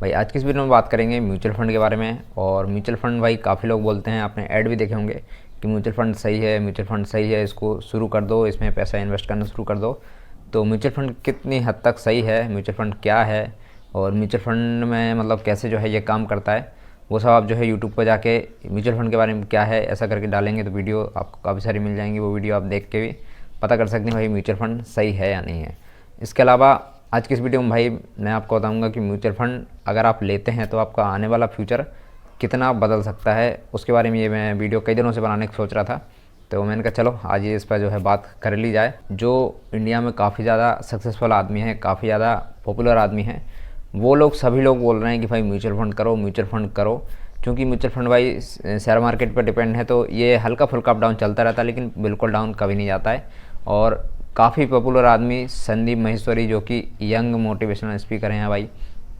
भाई आज की इस वीडियो में बात करेंगे म्यूचुअल फंड के बारे में। और म्यूचुअल फंड भाई काफ़ी लोग बोलते हैं, आपने ऐड भी देखे होंगे कि म्यूचुअल फंड सही है, म्यूचुअल फंड सही है, इसको शुरू कर दो, इसमें पैसा इन्वेस्ट करना शुरू कर दो। तो म्यूचुअल फंड कितनी हद तक सही है, म्यूचुअल फंड क्या है और म्यूचुअल फंड में मतलब कैसे जो है ये काम करता है, वो सब आप जो है यूट्यूब पर जाके म्यूचुअल फंड के बारे में क्या है ऐसा करके डालेंगे तो वीडियो आपको काफ़ी सारी मिल जाएंगी। वो वीडियो आप देख के भी पता कर सकते हैं भाई म्यूचुअल फंड सही है या नहीं है। इसके अलावा आज की इस वीडियो में भाई मैं आपको बताऊंगा कि म्यूचुअल फंड अगर आप लेते हैं तो आपका आने वाला फ्यूचर कितना बदल सकता है, उसके बारे में ये मैं वीडियो कई दिनों से बनाने की सोच रहा था। तो मैंने कहा चलो आज ये इस पर जो है बात कर ली जाए। जो इंडिया में काफ़ी ज़्यादा सक्सेसफुल आदमी है, काफ़ी ज़्यादा पॉपुलर आदमी है, वो लोग सभी लोग बोल रहे हैं कि भाई म्यूचुअल फंड करो, म्यूचुअल फंड करो। क्योंकि म्यूचुअल फंड भाई शेयर मार्केट पर डिपेंड है, तो ये हल्का फुल्का अप डाउन चलता रहता है लेकिन बिल्कुल डाउन कभी नहीं जाता है। और काफ़ी पॉपुलर आदमी संदीप महेश्वरी जो कि यंग मोटिवेशनल स्पीकर हैं भाई,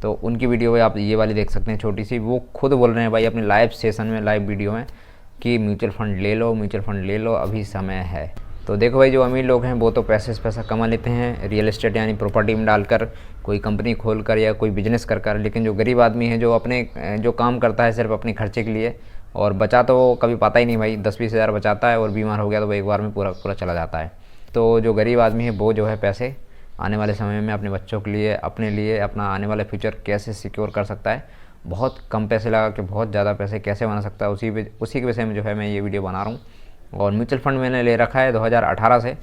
तो उनकी वीडियो आप ये वाली देख सकते हैं छोटी सी। वो खुद बोल रहे हैं भाई अपने लाइव सेशन में, लाइव वीडियो में कि म्यूचुअल फंड ले लो, म्यूचुअल फंड ले लो, अभी समय है। तो देखो भाई जो अमीर लोग हैं वो तो पैसे से पैसा कमा लेते हैं रियल एस्टेट यानी प्रॉपर्टी में डालकर, कोई कंपनी खोल कर या कोई बिजनेस कर। लेकिन जो गरीब आदमी है जो अपने जो काम करता है सिर्फ अपने खर्चे के लिए, और बचा तो वो कभी पाता ही नहीं भाई, 10-20 हज़ार बचाता है और बीमार हो गया तो वो एक बार में पूरा पूरा चला जाता है। तो जो गरीब आदमी है वो जो है पैसे आने वाले समय में अपने बच्चों के लिए, अपने लिए, अपना आने वाला फ्यूचर कैसे सिक्योर कर सकता है, बहुत कम पैसे लगा के बहुत ज़्यादा पैसे कैसे बना सकता है, उसी के विषय में जो है मैं ये वीडियो बना रहा हूँ। और म्यूचुअल फंड मैंने ले रखा है 2018 से।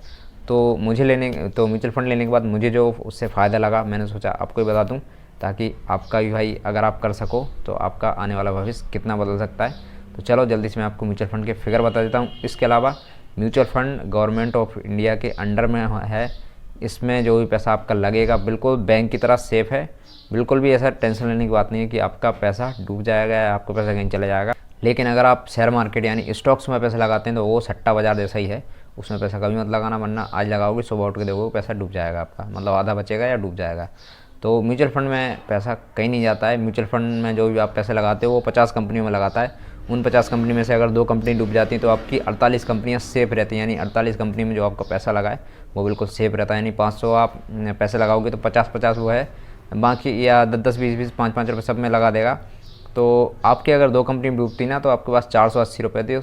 तो म्यूचुअल फंड लेने के बाद मुझे जो उससे फ़ायदा लगा मैंने सोचा आपको ही बता दूँ, ताकि आपका भी भाई अगर आप कर सको तो आपका आने वाला भविष्य कितना बदल सकता है। तो चलो जल्दी से मैं आपको म्यूचुअल फंड के फिगर बता देता हूँ। इसके अलावा mutual fund government of India के अंडर में है। इसमें जो भी पैसा आपका लगेगा बिल्कुल बैंक की तरह सेफ़ है, बिल्कुल भी ऐसा टेंशन लेने की बात नहीं है कि आपका पैसा डूब जाएगा या आपका पैसा कहीं चला जाएगा। लेकिन अगर आप शेयर मार्केट यानी स्टॉक्स में पैसा लगाते हैं तो वो सट्टा बाजार जैसा ही है, उसमें पैसा कभी मत लगाना, वरना आज लगाओगे सुबह उठ के देखोगे पैसा डूब जाएगा आपका, मतलब आधा बचेगा या डूब जाएगा। तो म्यूचुअल फंड में पैसा कहीं नहीं जाता है। म्यूचुअल फंड में जो भी आप पैसे लगाते हो वो 50 कंपनियों में लगाता है। उन 50 कंपनी में से अगर 2 कंपनी डूब जाती हैं तो आपकी 48 कंपनियां सेफ़ रहती हैं, यानी 48 कंपनी में जो आपका पैसा लगा है वो बिल्कुल सेफ़ रहता है। यानी 500 आप पैसे लगाओगे तो 50-50 वो है, बाकी या 10-10, 20-20, 5-5 रुपये सब में लगा देगा। तो आपके अगर 2 कंपनी डूबती ना तो आपके पास 480 रुपये थे,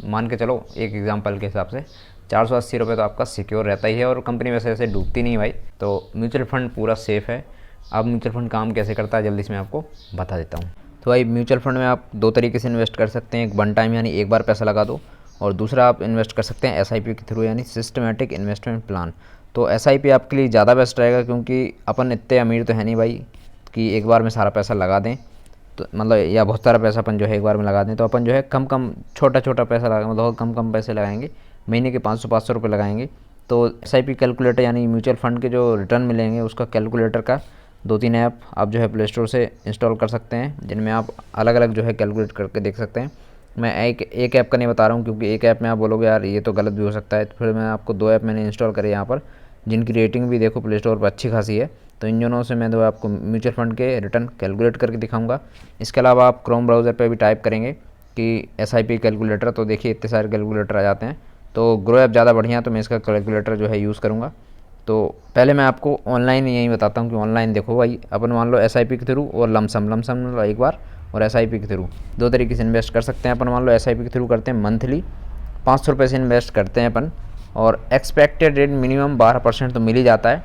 मान के चलो एक एग्जांपल के हिसाब से 480 रुपये तो आपका सिक्योर रहता ही है, और कंपनी वैसे ऐसे डूबती नहीं भाई। तो म्यूचुअल फंड पूरा सेफ़ है। अब म्यूचुअल फंड काम कैसे करता है जल्दी से मैं आपको बता देता हूँ। तो भाई म्यूचुअल फंड में आप 2 तरीके से इन्वेस्ट कर सकते हैं, एक वन टाइम यानी एक बार पैसा लगा दो, और दूसरा आप इन्वेस्ट कर सकते हैं SIP के थ्रू यानी सिस्टमेटिक इन्वेस्टमेंट प्लान। तो SIP आपके लिए ज़्यादा बेस्ट रहेगा, क्योंकि अपन इतने अमीर तो है नहीं भाई कि एक बार में सारा पैसा लगा दें, तो मतलब या बहुत सारा पैसा अपन जो है एक बार में लगा दें। तो अपन जो है कम कम छोटा छोटा पैसा लगा, मतलब कम कम पैसे लगाएंगे, महीने के 500-500 रुपये लगाएंगे। तो SIP कैलकुलेटर यानी म्यूचुअल फंड के जो रिटर्न मिलेंगे उसका कैलकुलेटर का 2-3 ऐप आप जो है प्ले स्टोर से इंस्टॉल कर सकते हैं, जिनमें आप अलग अलग जो है कैलकुलेट करके देख सकते हैं। मैं एक ऐप का नहीं बता रहा हूँ, क्योंकि एक ऐप में आप बोलोगे यार ये तो गलत भी हो सकता है, तो फिर मैं आपको 2 ऐप मैंने इंस्टॉल करे यहाँ पर, जिनकी रेटिंग भी देखो प्ले स्टोर पर अच्छी खासी है। तो इन दोनों से मैं आपको म्यूचुअल फंड के रिटर्न कैलकुलेट करके दिखाऊंगा। इसके अलावा आप क्रोम ब्राउज़र पे भी टाइप करेंगे कि SIP कैलकुलेटर, तो देखिए इतने सारे कैलकुलेटर आ जाते हैं। तो ग्रो ऐप ज़्यादा बढ़िया, तो मैं इसका कैलकुलेटर जो है यूज़ करूँगा। तो पहले मैं आपको ऑनलाइन यही बताता हूँ कि ऑनलाइन देखो भाई, अपन मान लो SIP के थ्रू और लमसम एक बार, और SIP के थ्रू 2 तरीके से इन्वेस्ट कर सकते हैं। अपन मान लो SIP के थ्रू करते हैं मंथली 500 रुपये से इन्वेस्ट करते हैं अपन, और एक्सपेक्टेड रेट मिनिमम 12% तो मिल ही जाता है।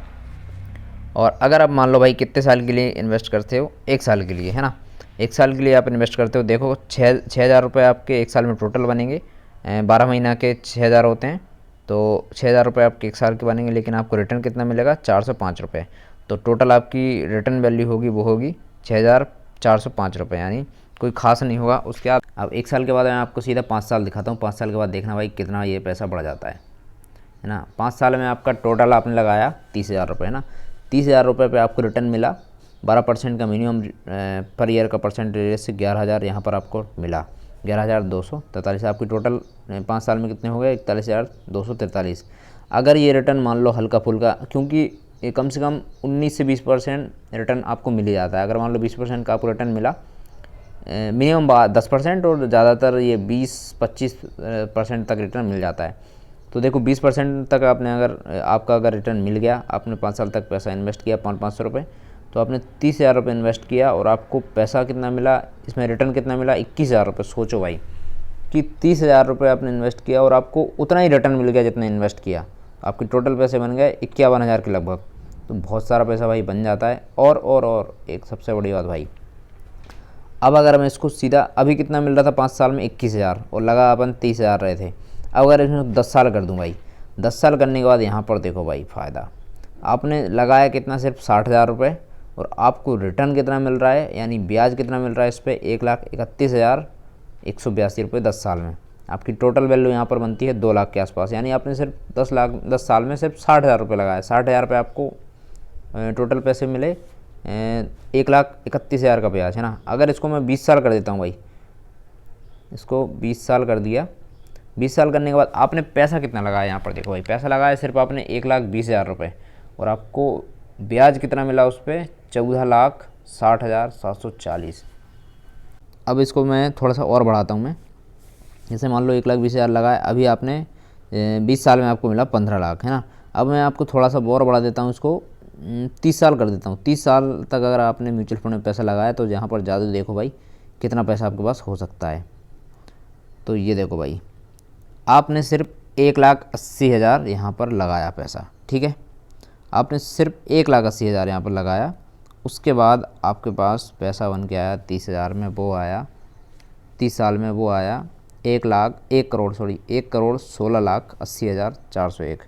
और अगर आप मान लो भाई कितने साल के लिए इन्वेस्ट करते हो, 1 साल के लिए है ना, 1 साल के लिए आप इन्वेस्ट करते हो, देखो 6,000 रुपये आपके 1 साल में टोटल बनेंगे। 12 महीना के 6,000 होते हैं, तो 6,000 रुपये आपके 1 साल के बनेंगे, लेकिन आपको रिटर्न कितना मिलेगा, 405 रुपये। तो टोटल आपकी रिटर्न वैल्यू होगी वो होगी 6,405 रुपये, यानी कोई खास नहीं होगा। उसके अब 1 साल के बाद मैं आपको सीधा 5 साल दिखाता हूँ। 5 साल के बाद देखना भाई कितना ये पैसा बढ़ जाता है ना। 5 साल में आपका टोटल आपने लगाया 30,000 रुपये ना, 30,000 रुपये पे आपको रिटर्न मिला 12% का मिनिमम पर ईयर का परसेंटेज से 11,000 यहाँ पर आपको मिला, 11,243। आपकी टोटल 5 साल में कितने हो गए, 41,243। अगर ये रिटर्न मान लो हल्का फुल्का, क्योंकि ये कम से कम 19 से 20% रिटर्न आपको मिल ही जाता है। अगर मान लो 20% का आपको रिटर्न मिला, मिनिमम 10%, और ज़्यादातर ये 20-25% तक रिटर्न मिल जाता है। तो देखो 20% तक आपने अगर आपका अगर रिटर्न मिल गया, आपने 5 साल तक पैसा इन्वेस्ट किया 500-500 रुपये, तो आपने 30,000 रुपये इन्वेस्ट किया और आपको पैसा कितना मिला, इसमें रिटर्न कितना मिला, 21,000 रुपये। सोचो भाई कि 30,000 रुपये आपने इन्वेस्ट किया और आपको उतना ही रिटर्न मिल गया जितना इन्वेस्ट किया। आपके टोटल पैसे बन गए 51,000 के लगभग। तो बहुत सारा पैसा भाई बन जाता है। और एक सबसे बड़ी बात भाई, अब अगर मैं इसको सीधा, अभी कितना मिल रहा था 5 साल में 21,000 और लगा अपन 30,000 रहे थे। अब अगर इसमें 10 साल कर दूँ भाई, 10 साल करने के बाद यहाँ पर देखो भाई फ़ायदा, आपने लगाया कितना, सिर्फ 60,000 रुपये और आपको रिटर्न कितना मिल रहा है, यानी ब्याज कितना मिल रहा है इस पर, 1,31,182 रुपये 10 साल में। आपकी टोटल वैल्यू यहाँ पर बनती है 2 लाख के आसपास। यानी आपने सिर्फ 10 साल में सिर्फ 60,000 रुपये लगाया। 60,000 रुपये आपको टोटल पैसे मिले, 1,31,000 का ब्याज है ना। अगर इसको मैं 20 साल कर देता हूँ भाई, इसको 20 साल कर दिया, 20 साल करने के बाद आपने पैसा कितना लगाया, यहाँ पर देखो भाई पैसा लगाया सिर्फ आपने 1,20,000 रुपये और आपको ब्याज कितना मिला उस पर, 14,60,740। अब इसको मैं थोड़ा सा और बढ़ाता हूँ मैं, जैसे मान लो 1,20,000 लगाया, अभी आपने 20 साल में आपको मिला 15 लाख है ना। अब मैं आपको थोड़ा सा और बढ़ा देता हूँ, इसको 30 साल कर देता हूँ। 30 साल तक अगर आपने म्यूचुअल फंड में पैसा लगाया तो यहाँ पर ज़्यादा देखो भाई कितना पैसा आपके पास हो सकता है। तो ये देखो भाई, आपने सिर्फ 1,80,000 यहाँ पर लगाया पैसा, ठीक है। आपने सिर्फ 1,80,000 यहाँ पर लगाया, उसके बाद आपके पास पैसा बन के आया 30,000 में, वो आया 30 साल में, वो आया 1,16,80,401।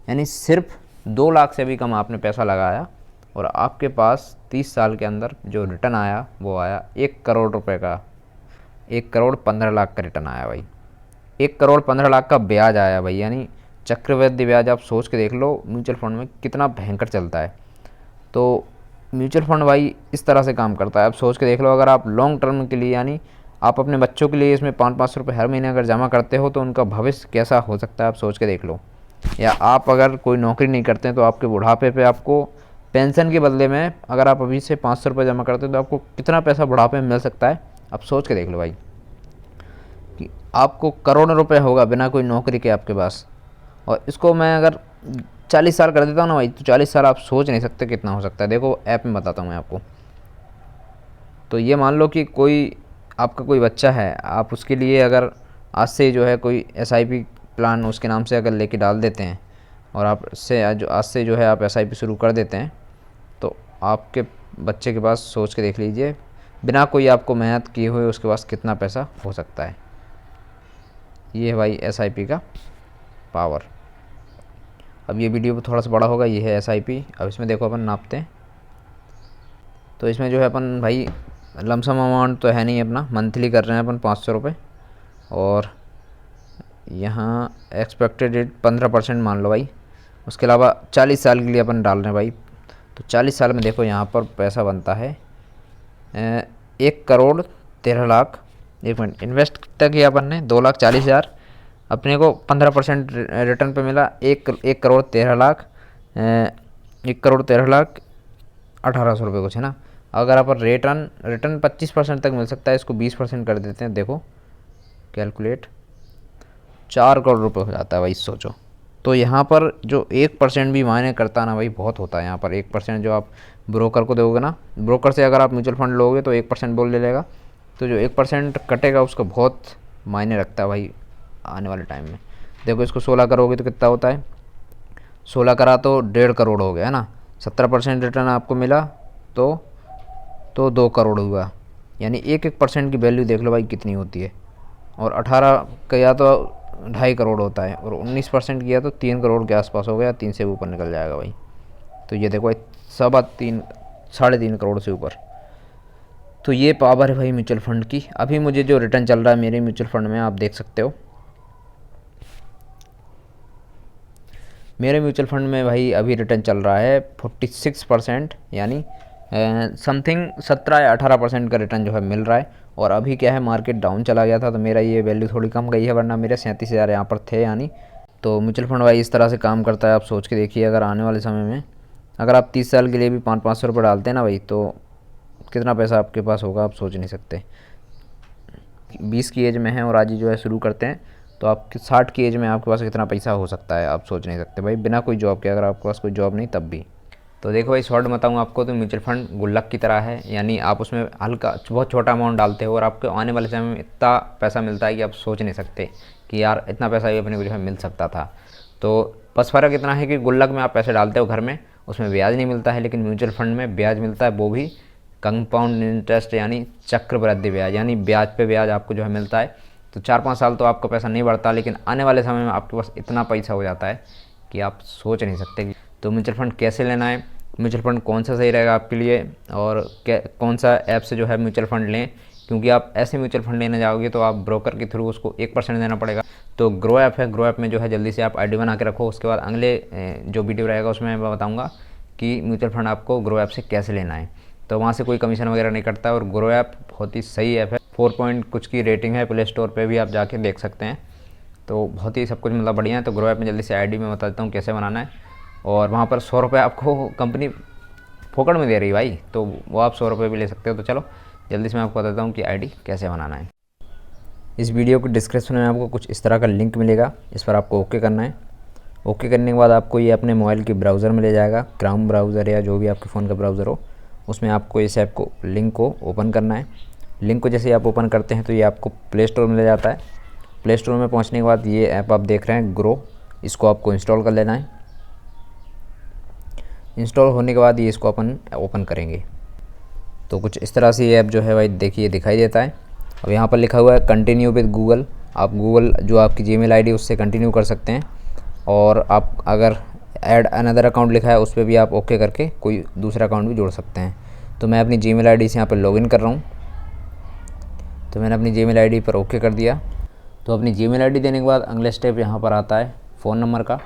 यानी सिर्फ 2 लाख से भी कम आपने पैसा लगाया और आपके पास 30 साल के अंदर जो रिटर्न आया वो आया 1 करोड़ रुपए का, 1,15,00,000 का रिटर्न आया भाई। 1,15,00,000 का ब्याज आया भाई। यानी चक्रवृद्धि ब्याज आप सोच के देख लो म्यूचुअल फंड में कितना भयंकर चलता है। तो म्यूचुअल फंड भाई इस तरह से काम करता है। आप सोच के देख लो, अगर आप लॉन्ग टर्म के लिए, यानी आप अपने बच्चों के लिए इसमें 500 रुपये हर महीने अगर जमा करते हो तो उनका भविष्य कैसा हो सकता है आप सोच के देख लो। या आप अगर कोई नौकरी नहीं करते हैं तो आपके बुढ़ापे पे आपको पेंशन के बदले में अगर आप अभी से 500 रुपये जमा करते हैं तो आपको कितना पैसा बुढ़ापे में मिल सकता है, आप सोच के देख लो भाई कि आपको करोड़ों रुपए होगा बिना कोई नौकरी के आपके पास। और इसको मैं अगर 40 साल कर देता हूँ ना भाई, तो 40 साल आप सोच नहीं सकते कितना हो सकता है। देखो ऐप में बताता हूँ मैं आपको। तो ये मान लो कि कोई आपका कोई बच्चा है, आप उसके लिए अगर आज से जो है कोई SIP प्लान उसके नाम से अगर लेके डाल देते हैं और आप से आज से जो है आप SIP शुरू कर देते हैं, तो आपके बच्चे के पास सोच के देख लीजिए बिना कोई आपको मेहनत किए हुए उसके पास कितना पैसा हो सकता है। ये है भाई SIP का पावर। अब ये वीडियो थोड़ा सा बड़ा होगा, ये है SIP। अब इसमें देखो अपन नापते हैं, तो इसमें जो है अपन भाई लमसम अमाउंट तो है नहीं अपना, मंथली कर रहे हैं अपन 500 रुपये और यहाँ एक्सपेक्टेड रेट 15% मान लो भाई। उसके अलावा 40 साल के लिए अपन डाल रहे हैं भाई। तो 40 साल में देखो यहाँ पर पैसा बनता है 1,13,00,000। एक मिनट, इन्वेस्ट तक किया अपन ने 2,40,000, अपने को 15% रिटर्न पे मिला 1,13,00,000, 1,13,18,000 रुपये कुछ है ना। अगर अपन रिटर्न 25% तक मिल सकता है, इसको 20% कर देते हैं, देखो कैलकुलेट 4 करोड़ रुपये हो जाता है भाई, सोचो। तो यहाँ पर जो 1% भी मायने करता है ना भाई, बहुत होता है यहाँ पर। 1% जो आप ब्रोकर को दोगे ना, ब्रोकर से अगर आप म्यूचुअल फंड लोगे तो 1% बोल ले लेगा, तो जो 1% कटेगा उसका बहुत मायने रखता है भाई आने वाले टाइम में। देखो इसको 16 करोगे तो कितना होता है, 16 करा तो 1.5 करोड़ हो गया है ना। 17% रिटर्न आपको मिला तो 2 करोड़ हुआ। यानी 1% की वैल्यू देख लो भाई कितनी होती है। और 18 किया तो 2.5 करोड़ होता है और 19% किया तो 3 करोड़ के आसपास हो गया, 3 से ऊपर निकल जाएगा भाई। तो ये देखो भाई 3.5 करोड़ से ऊपर। तो ये पावर है भाई म्यूचुअल फंड की। अभी मुझे जो रिटर्न चल रहा है मेरे म्यूचुअल फंड में, आप देख सकते हो मेरे म्यूचुअल फंड में भाई अभी रिटर्न चल रहा है 46%, यानी समथिंग 17 या 18% का रिटर्न जो है मिल रहा है। और अभी क्या है, मार्केट डाउन चला गया था तो मेरा ये वैल्यू थोड़ी कम गई है, वरना मेरे 37,000 यहाँ पर थे यानी। तो म्यूचुअल फंड भाई इस तरह से काम करता है। आप सोच के देखिए, अगर आने वाले समय में अगर आप 30 साल के लिए भी 500 रुपये डालते हैं ना भाई, तो कितना पैसा आपके पास होगा आप सोच नहीं सकते। 20 की एज में है और आज ही जो है शुरू करते हैं, तो आप 60 की एज में आपके पास कितना पैसा हो सकता है आप सोच नहीं सकते भाई, बिना कोई जॉब के। अगर आपके पास कोई जॉब नहीं तब भी। तो देखो भाई शॉर्ट बताऊँ आपको तो म्यूचुअल फंड गुल्लक की तरह है, यानी आप उसमें हल्का बहुत छोटा अमाउंट डालते हो और आपको आने वाले समय में इतना पैसा मिलता है कि आप सोच नहीं सकते कि यार इतना पैसा भी अपने को जो है मिल सकता था। तो बस फ़र्क इतना है कि गुल्लक में आप पैसे डालते हो घर में, उसमें ब्याज नहीं मिलता है, लेकिन म्यूचुअल फंड में ब्याज मिलता है, वो भी कंपाउंड इंटरेस्ट यानी चक्रवृद्धि ब्याज, यानी ब्याज पे ब्याज आपको जो है मिलता है। तो 4-5 साल तो आपका पैसा नहीं बढ़ता, लेकिन आने वाले समय में आपके पास इतना पैसा हो जाता है कि आप सोच नहीं सकते। तो म्यूचुअल फंड कैसे लेना है, म्यूचुअल फंड कौन सा सही रहेगा आपके लिए, और कौन सा ऐप से जो है म्यूचुअल फंड लें, क्योंकि आप ऐसे म्यूचुअल फंड लेने जाओगे तो आप ब्रोकर के थ्रू उसको 1% देना पड़ेगा। तो ग्रो ऐप है, ग्रो ऐप में जो है जल्दी से आप आईडी बना के रखो। उसके बाद अगले जो वीडियो रहेगा उसमें मैं बताऊँगा कि म्यूचुअल फंड आपको ग्रो ऐप से कैसे लेना है। तो वहाँ से कोई कमीशन वगैरह नहीं कटता, और ग्रो ऐप बहुत ही सही ऐप है, 4 पॉइंट कुछ की रेटिंग है, प्ले स्टोर पर भी आप जाके देख सकते हैं। तो बहुत ही सब कुछ मतलब बढ़िया है। तो ग्रो ऐप में जल्दी से आईडी मैं बता देता हूँ कैसे बनाना है, और वहाँ पर 100 रुपये आपको कंपनी फोकट में दे रही है भाई, तो वो आप 100 रुपये भी ले सकते हो। तो चलो जल्दी से मैं आपको बताता हूँ कि आईडी कैसे बनाना है। इस वीडियो के डिस्क्रिप्शन में आपको कुछ इस तरह का लिंक मिलेगा, इस पर आपको ओके करना है। ओके करने के बाद आपको ये अपने मोबाइल के ब्राउज़र में ले जाएगा, क्रोम ब्राउज़र या जो भी आपके फ़ोन का ब्राउज़र हो, उसमें आपको इस ऐप को लिंक को ओपन करना है। लिंक को जैसे आप ओपन करते हैं तो ये आपको प्ले स्टोर में ले जाता है। प्ले स्टोर में पहुँचने के बाद ये ऐप आप देख रहे हैं ग्रो, इसको आपको इंस्टॉल कर लेना है। इंस्टॉल होने के बाद ये इसको अपन ओपन करेंगे तो कुछ इस तरह से ये ऐप जो है भाई देखिए दिखाई देता है। अब यहाँ पर लिखा हुआ है कंटिन्यू विद गूगल, आप गूगल जो आपकी जीमेल आईडी उससे कंटिन्यू कर सकते हैं, और आप अगर ऐड अनदर अकाउंट लिखा है उस पर भी आप ओके करके कोई दूसरा अकाउंट भी जोड़ सकते हैं। तो मैं अपनी जीमेल आईडी से यहाँ पर लॉगिन कर रहा हूँ, तो मैंने अपनी जीमेल आईडी पर ओके कर दिया। तो अपनी जीमेल आईडी देने के बाद अगला स्टेप यहाँ पर आता है फ़ोन नंबर का।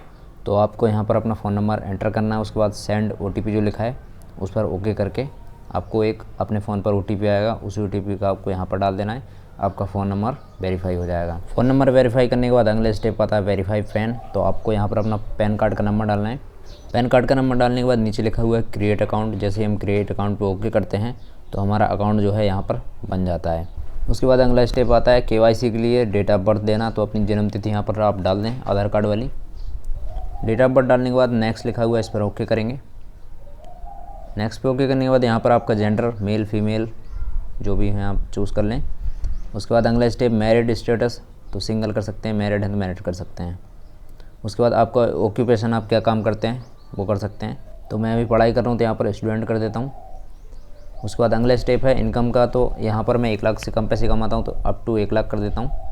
तो आपको यहाँ पर अपना फ़ोन नंबर एंटर करना है, उसके बाद सेंड ओटीपी जो लिखा है उस पर ओके करके आपको एक अपने फ़ोन पर ओटीपी आएगा, उसी ओटीपी का आपको यहाँ पर डाल देना है, आपका फ़ोन नंबर वेरीफाई हो जाएगा। फ़ोन नंबर वेरीफाई करने के बाद अगला स्टेप आता है वेरीफाई पैन। तो आपको यहाँ पर अपना पैन कार्ड का नंबर डालना है। पैन कार्ड का नंबर डालने के बाद नीचे लिखा हुआ है क्रिएट अकाउंट, जैसे हम क्रिएट अकाउंट पर ओके करते हैं तो हमारा अकाउंट जो है यहाँ पर बन जाता है। उसके बाद अगला स्टेप आता है केवाईसी के लिए डेट ऑफ बर्थ देना। तो अपनी जन्मतिथि यहाँ पर आप डाल दें, आधार कार्ड वाली। डेट ऑफ बर्थ डालने के बाद नेक्स्ट लिखा हुआ है, इस पर ओके करेंगे। नेक्स्ट पे ओके करने के बाद यहाँ पर आपका जेंडर मेल फीमेल जो भी है आप चूज़ कर लें। उसके बाद अगला स्टेप मैरिड स्टेटस, तो सिंगल कर सकते हैं, मैरिड हैं तो मैरिड कर सकते हैं। उसके बाद आपका ऑक्यूपेशन, आप क्या काम करते हैं वो कर सकते हैं। तो मैं अभी पढ़ाई कर रहा हूँ तो यहाँ पर स्टूडेंट कर देता हूँ। उसके बाद अगला स्टेप है इनकम का, तो यहाँ पर मैं 1 लाख से कम पैसे कमाता हूँ तो अप टू 1 लाख कर देता हूँ।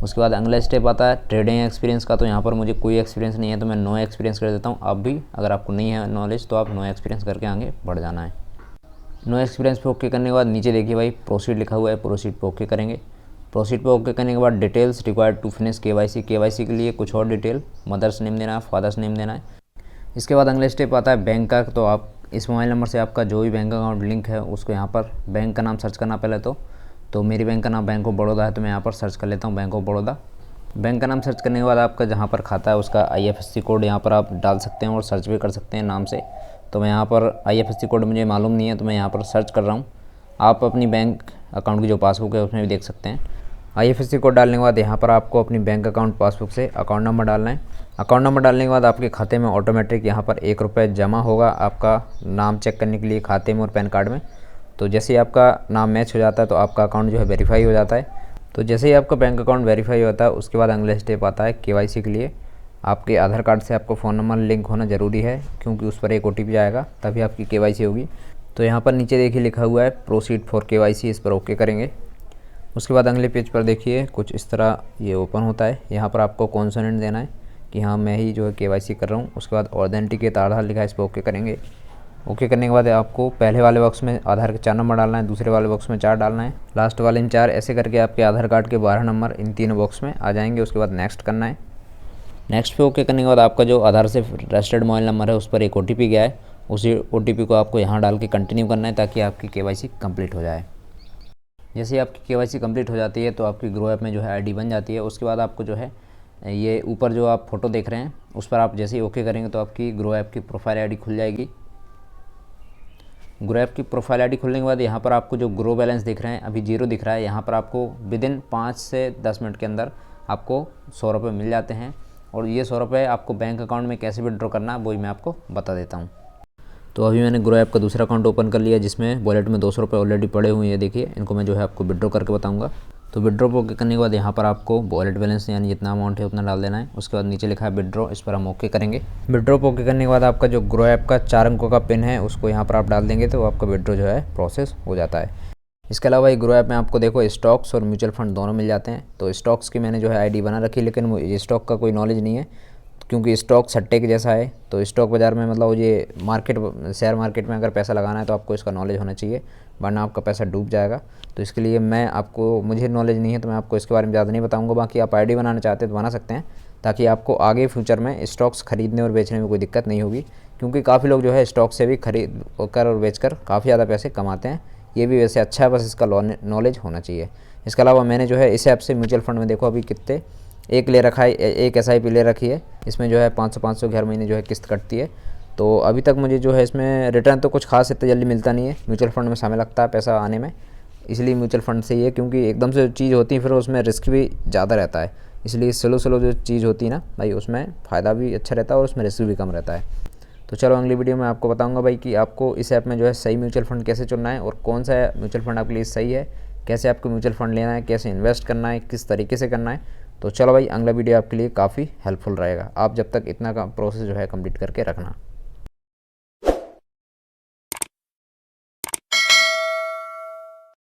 उसके बाद अगला स्टेप आता है ट्रेडिंग एक्सपीरियंस का, तो यहाँ पर मुझे कोई एक्सपीरियंस नहीं है तो मैं नो एक्सपीरियंस कर देता हूँ। आप भी अगर आपको नहीं है नॉलेज तो आप नो एक्सपीरियंस करके आगे बढ़ जाना है। नो एक्सपीरियंस पे ओके करने के बाद नीचे देखिए भाई प्रोसीड लिखा हुआ है, प्रोसीड पे ओके करेंगे। प्रोसीड पे ओके करने के बाद details required to finish KYC, KYC के लिए कुछ और डिटेल, मदर्स नेम देना है, फादर्स नेम देना है। इसके बाद अगला स्टेप आता है बैंक का, तो आप इस मोबाइल नंबर से आपका जो भी बैंक अकाउंट लिंक है उसको यहाँ पर बैंक का नाम सर्च करना पहले तो मेरी बैंक का नाम बैंक ऑफ बड़ौदा है तो मैं यहाँ पर सर्च कर लेता हूँ बैंक ऑफ बड़ौदा। बैंक का नाम सर्च करने के बाद आपका जहाँ पर खाता है उसका IFSC कोड यहाँ पर आप डाल सकते हैं और सर्च भी कर सकते हैं नाम से। तो मैं यहाँ पर IFSC कोड मुझे मालूम नहीं है तो मैं यहाँ पर सर्च कर रहा हूँ। आप अपनी बैंक अकाउंट की जो पासबुक है उसमें भी देख सकते हैं। IFSC कोड डालने के बाद यहाँ पर आपको अपनी बैंक अकाउंट पासबुक से अकाउंट नंबर डालना है। अकाउंट नंबर डालने के बाद आपके खाते में ऑटोमेटिक यहाँ पर 1 रुपये जमा होगा आपका नाम चेक करने के लिए खाते में और पैन कार्ड में। तो जैसे ही आपका नाम मैच हो जाता है तो आपका अकाउंट जो है वेरीफाई हो जाता है। तो जैसे ही आपका बैंक अकाउंट वेरीफाई होता है उसके बाद अगला स्टेप आता है केवाईसी के लिए। आपके आधार कार्ड से आपको फ़ोन नंबर लिंक होना ज़रूरी है क्योंकि उस पर एक OTP आएगा तभी आपकी केवाईसी होगी। तो यहाँ पर नीचे देखिए लिखा हुआ है प्रोसीड फॉर केवाईसी, इस पर ओके करेंगे। उसके बाद अगले पेज पर देखिए कुछ इस तरह ये ओपन होता है। यहाँ पर आपको कॉन्सोनेंट देना है कि हाँ मैं ही जो है केवाईसी कर रहा हूँ। उसके बाद ऑथेंटिकेट आधार लिखा है, इस पर ओके करेंगे। ओके करने के बाद आपको पहले वाले बॉक्स में आधार के 4 नंबर डालना है, दूसरे वाले बॉक्स में 4 डालना है, लास्ट वाले में 4, ऐसे करके आपके आधार कार्ड के 12 नंबर इन तीनों बॉक्स में आ जाएंगे। उसके बाद नेक्स्ट करना है। नेक्स्ट पे ओके करने के बाद आपका जो आधार से रजिस्टर्ड मोबाइल नंबर है उस पर एक OTP गया है, उसी OTP को आपको यहाँ डाल के कंटिन्यू करना है ताकि आपकी केवाईसी कंप्लीट हो जाए। जैसे ही आपकी केवाईसी कंप्लीट हो जाती है तो आपकी ग्रो ऐप में जो है आईडी बन जाती है। उसके बाद आपको जो है ये ऊपर जो आप फोटो देख रहे हैं उस पर आप जैसे ही ओके करेंगे तो आपकी ग्रो ऐप की प्रोफाइल आईडी खुल जाएगी। ग्रो ऐप की प्रोफाइल आईडी खुलने के बाद यहाँ पर आपको जो ग्रो बैलेंस दिख रहे हैं अभी 0 दिख रहा है, यहाँ पर आपको विदिन 5 से 10 मिनट के अंदर आपको 100 रुपये मिल जाते हैं। और ये 100 रुपये आपको बैंक अकाउंट में कैसे विड्रॉ करना है वही मैं आपको बता देता हूँ। तो अभी मैंने ग्रो ऐप का दूसरा अकाउंट ओपन कर लिया, जिसमें वॉलेट में 200 रुपये ऑलरेडी पड़े हुए हैं। देखिए, इनको मैं जो है आपको विड्रॉ करके बताऊंगा। तो विड्रॉ करने के बाद यहाँ पर आपको वॉलेट बैलेंस यानी जितना अमाउंट है उतना डाल देना है। उसके बाद नीचे लिखा है विड्रॉ, इस पर हम ओके करेंगे। विड्रॉ ओके करने के बाद आपका जो ग्रो ऐप का 4 अंकों का पिन है उसको यहाँ पर आप डाल देंगे तो आपका विड्रॉ जो है प्रोसेस हो जाता है। इसके अलावा ये ग्रो ऐप में आपको देखो स्टॉक्स और म्यूचुअल फंड दोनों मिल जाते हैं। तो स्टॉक्स की मैंने जो है आईडी बना रखी है, लेकिन मुझे स्टॉक का कोई नॉलेज नहीं है, क्योंकि स्टॉक सट्टे के जैसा है। तो स्टॉक बाज़ार में मतलब ये शेयर मार्केट में अगर पैसा लगाना है तो आपको इसका नॉलेज होना चाहिए, वरना आपका पैसा डूब जाएगा। तो इसके लिए मुझे नॉलेज नहीं है, तो मैं आपको इसके बारे में ज़्यादा नहीं बताऊंगा। बाकी आप आईडी बनाना चाहते हैं तो बना सकते हैं, ताकि आपको आगे फ्यूचर में स्टॉक्स खरीदने और बेचने में कोई दिक्कत नहीं होगी, क्योंकि काफ़ी लोग जो है स्टॉक से भी खरीद कर और बेच कर काफ़ी ज़्यादा पैसे कमाते हैं। ये भी वैसे अच्छा है, बस इसका नॉलेज होना चाहिए। इसके अलावा मैंने जो है इस ऐप से म्यूचुअल फंड में देखो अभी कितने एक ले रखा है, एक SIP ले रखी है। इसमें जो है 500 हर महीने जो है किस्त कटती है। तो अभी तक मुझे जो है इसमें रिटर्न तो कुछ खास इतना जल्दी मिलता नहीं है। म्यूचुअल फंड में समय लगता है पैसा आने में, इसलिए म्यूचुअल फंड सही है, क्योंकि एकदम से चीज़ होती है फिर उसमें रिस्क भी ज़्यादा रहता है। इसलिए स्लो जो चीज़ होती है ना भाई, उसमें फ़ायदा भी अच्छा रहता है और उसमें रिस्क भी कम रहता है। तो चलो अगली वीडियो में आपको बताऊंगा भाई कि आपको इस ऐप में जो है सही म्यूचुअल फंड कैसे चुनना है और कौन सा म्यूचुअल फंड आपके लिए सही है, कैसे आपको म्यूचुअल फंड लेना है, कैसे इन्वेस्ट करना है, किस तरीके से करना है। तो चलो भाई, अगला वीडियो आपके लिए काफ़ी हेल्पफुल रहेगा। आप जब तक इतना का प्रोसेस जो है कंप्लीट करके रखना।